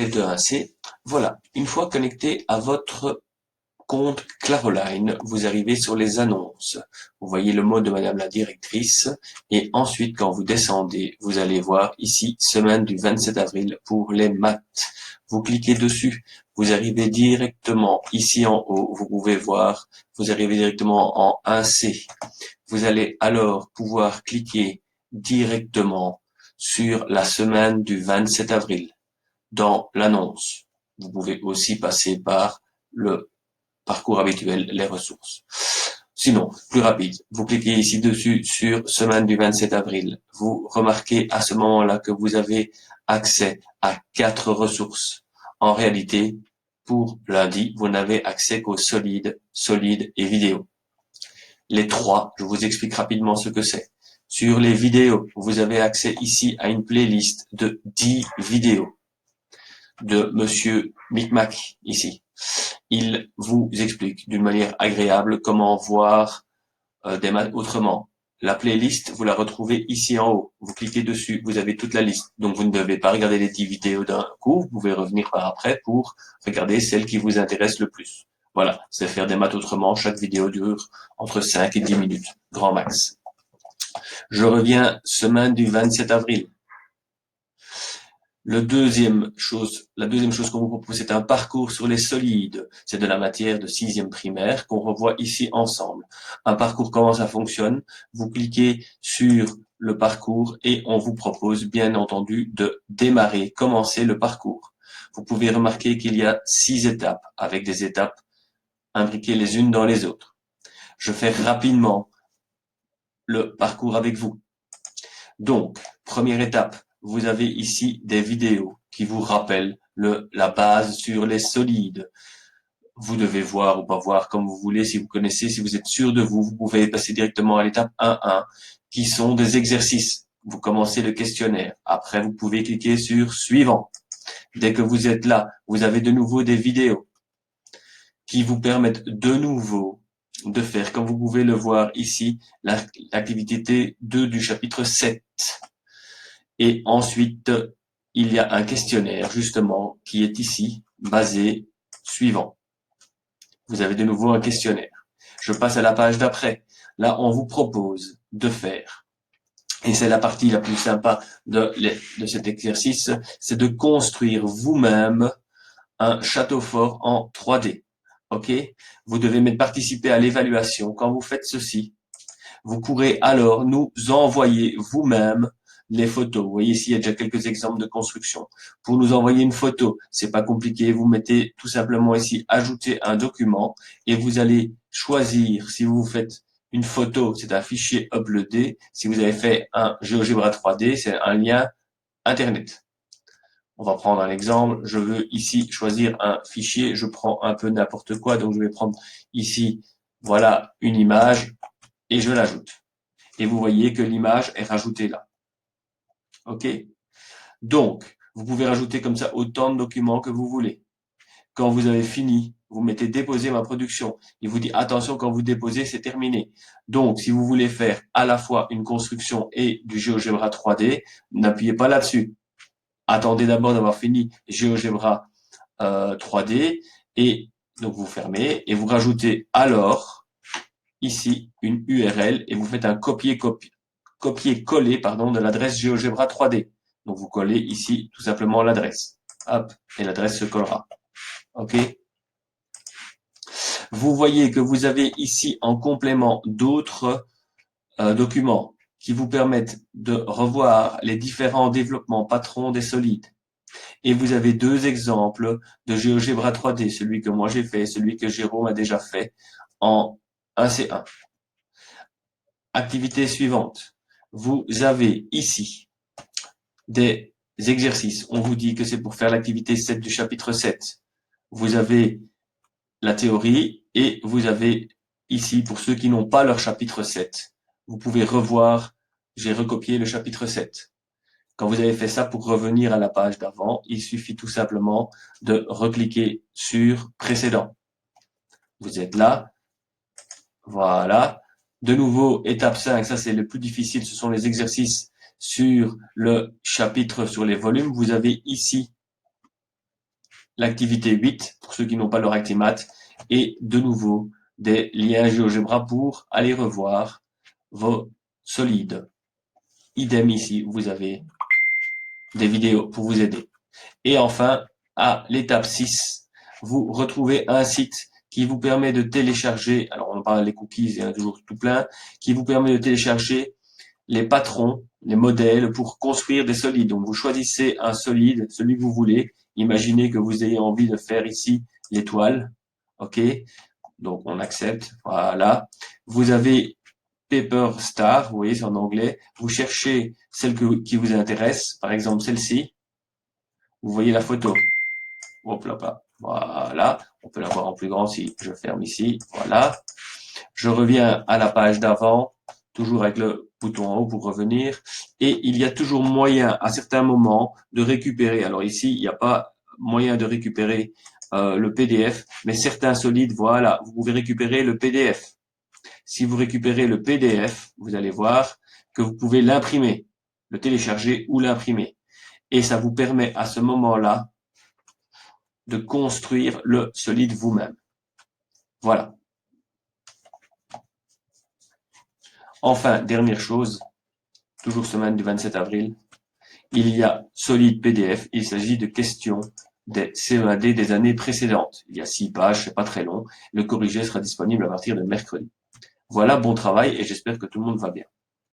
et de 1C. Voilà, une fois connecté à votre compte Claroline, vous arrivez sur les annonces. Vous voyez le mot de Madame la directrice et ensuite quand vous descendez, vous allez voir ici semaine du 27 avril pour les maths. Vous cliquez dessus, vous arrivez directement ici en haut, vous pouvez voir, vous arrivez directement en 1C. Vous allez alors pouvoir cliquer directement sur la semaine du 27 avril dans l'annonce. Vous pouvez aussi passer par le parcours habituel, les ressources. Sinon, plus rapide, vous cliquez ici dessus sur semaine du 27 avril. Vous remarquez à ce moment-là que vous avez accès à 4 ressources. En réalité, pour lundi, vous n'avez accès qu'aux solides et vidéos. Les 3, je vous explique rapidement ce que c'est. Sur les vidéos, vous avez accès ici à une playlist de 10 vidéos de Monsieur Micmac ici. Il vous explique d'une manière agréable comment voir des maths autrement. La playlist, vous la retrouvez ici en haut. Vous cliquez dessus, vous avez toute la liste. Donc vous ne devez pas regarder les 10 vidéos d'un coup, vous pouvez revenir par après pour regarder celle qui vous intéresse le plus. Voilà, c'est faire des maths autrement. Chaque vidéo dure entre 5 et 10 minutes, grand max. Je reviens semaine du 27 avril. La deuxième chose qu'on vous propose, c'est un parcours sur les solides. C'est de la matière de 6e primaire qu'on revoit ici ensemble. Un parcours, comment ça fonctionne? Vous cliquez sur le parcours et on vous propose bien entendu de démarrer, commencer le parcours. Vous pouvez remarquer qu'il y a 6 étapes avec des étapes imbriquées les unes dans les autres. Je fais rapidement le parcours avec vous. Donc, première étape, vous avez ici des vidéos qui vous rappellent la base sur les solides. Vous devez voir ou pas voir comme vous voulez, si vous connaissez, si vous êtes sûr de vous, vous pouvez passer directement à l'étape 1.1, qui sont des exercices. Vous commencez le questionnaire. Après, vous pouvez cliquer sur suivant. Dès que vous êtes là, vous avez de nouveau des vidéos qui vous permettent de nouveau de faire, comme vous pouvez le voir ici, l'activité 2 du chapitre 7. Et ensuite, il y a un questionnaire, justement, qui est ici, basé suivant. Vous avez de nouveau un questionnaire. Je passe à la page d'après. Là, on vous propose de faire, et c'est la partie la plus sympa de cet exercice, c'est de construire vous-même un château fort en 3D. OK? Vous devez participer à l'évaluation. Quand vous faites ceci, vous pourrez alors nous envoyer vous-même les photos. Vous voyez ici, il y a déjà quelques exemples de construction. Pour nous envoyer une photo, c'est pas compliqué. Vous mettez tout simplement ici, ajouter un document et vous allez choisir si vous faites une photo, c'est un fichier uploadé. Si vous avez fait un GeoGebra 3D, c'est un lien Internet. On va prendre un exemple. Je veux ici choisir un fichier. Je prends un peu n'importe quoi. Donc, je vais prendre ici, voilà, une image et je l'ajoute. Et vous voyez que l'image est rajoutée là. OK? Donc, vous pouvez rajouter comme ça autant de documents que vous voulez. Quand vous avez fini, vous mettez déposer ma production. Il vous dit attention, quand vous déposez, c'est terminé. Donc, si vous voulez faire à la fois une construction et du GeoGebra 3D, n'appuyez pas là-dessus. Attendez d'abord d'avoir fini GeoGebra 3D et donc vous fermez et vous rajoutez alors ici une URL et vous faites un copier-coller de l'adresse GeoGebra 3D. Donc vous collez ici tout simplement l'adresse. Hop, et l'adresse se collera. OK? Vous voyez que vous avez ici en complément d'autres documents qui vous permettent de revoir les différents développements patrons des solides. Et vous avez 2 exemples de GeoGebra 3D, celui que moi j'ai fait, celui que Jérôme a déjà fait en 1C1. Activité suivante. Vous avez ici des exercices. On vous dit que c'est pour faire l'activité 7 du chapitre 7. Vous avez la théorie et vous avez ici, pour ceux qui n'ont pas leur chapitre 7, vous pouvez revoir, j'ai recopié le chapitre 7. Quand vous avez fait ça, pour revenir à la page d'avant, il suffit tout simplement de recliquer sur précédent. Vous êtes là. Voilà. De nouveau, étape 5, ça c'est le plus difficile, ce sont les exercices sur le chapitre, sur les volumes. Vous avez ici l'activité 8, pour ceux qui n'ont pas leur Actimat, et de nouveau, des liens GeoGebra pour aller revoir vos solides. Idem ici, vous avez des vidéos pour vous aider. Et enfin, à l'étape 6, vous retrouvez un site qui vous permet de télécharger, alors on parle des cookies, il y en a toujours tout plein, qui vous permet de télécharger les patrons, les modèles pour construire des solides. Donc vous choisissez un solide, celui que vous voulez. Imaginez que vous ayez envie de faire ici l'étoile. OK? Donc on accepte. Voilà. Vous avez Paper Star, vous voyez, c'est en anglais. Vous cherchez celle qui vous intéresse, par exemple celle-ci. Vous voyez la photo. Hop là, voilà. On peut la voir en plus grand si je ferme ici. Voilà. Je reviens à la page d'avant, toujours avec le bouton en haut pour revenir. Et il y a toujours moyen, à certains moments, de récupérer. Alors ici, il n'y a pas moyen de récupérer le PDF, mais certains solides, voilà, vous pouvez récupérer le PDF. Si vous récupérez le PDF, vous allez voir que vous pouvez l'imprimer, le télécharger ou l'imprimer. Et ça vous permet à ce moment-là de construire le solide vous-même. Voilà. Enfin, dernière chose, toujours semaine du 27 avril, il y a Solide PDF. Il s'agit de questions des CEAD des années précédentes. Il y a 6 pages, c'est pas très long. Le corrigé sera disponible à partir de mercredi. Voilà, bon travail et j'espère que tout le monde va bien.